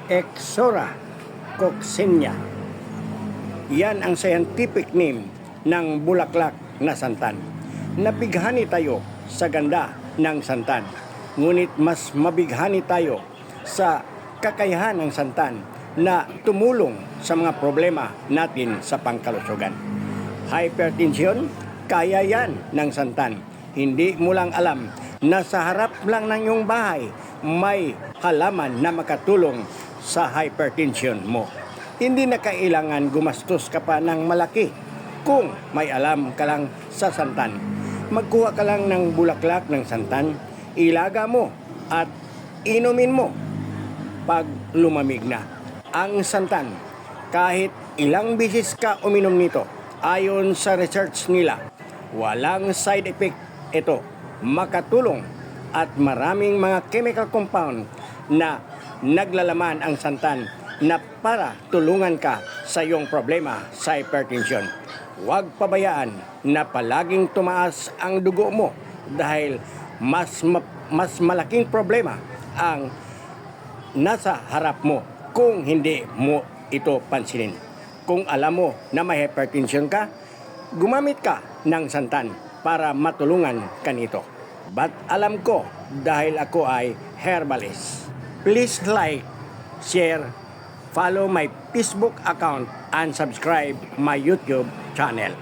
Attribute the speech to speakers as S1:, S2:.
S1: Ixora coccinea. Yan ang scientific name ng bulaklak na santan. Nabighani tayo sa ganda ng santan, ngunit mas mabighani tayo sa kakayahan ng santan na tumulong sa mga problema natin sa pangkalusugan. Hypertension, kaya yan ng santan. Hindi mo lang alam na sa harap lang ng iyong bahay may halaman na makatulong sa hypertension mo. Hindi na kailangan gumastos ka pa ng malaki kung may alam ka lang sa santan. Magkuha ka lang ng bulaklak ng santan, ilaga mo at inumin mo pag lumamig na. Ang santan, kahit ilang bisis ka uminom nito, ayon sa research nila, walang side effect ito. Makatulong at maraming mga chemical compound na naglalaman ang santan na para tulungan ka sa iyong problema sa hypertension. Huwag pabayaan na palaging tumaas ang dugo mo dahil mas malaking problema ang nasa harap mo kung hindi mo ito pansinin. Kung alam mo na may hypertension ka, gumamit ka ng santan para matulungan ka nito. But alam ko dahil ako ay herbalist. Please like, share, follow my Facebook account and subscribe my YouTube channel.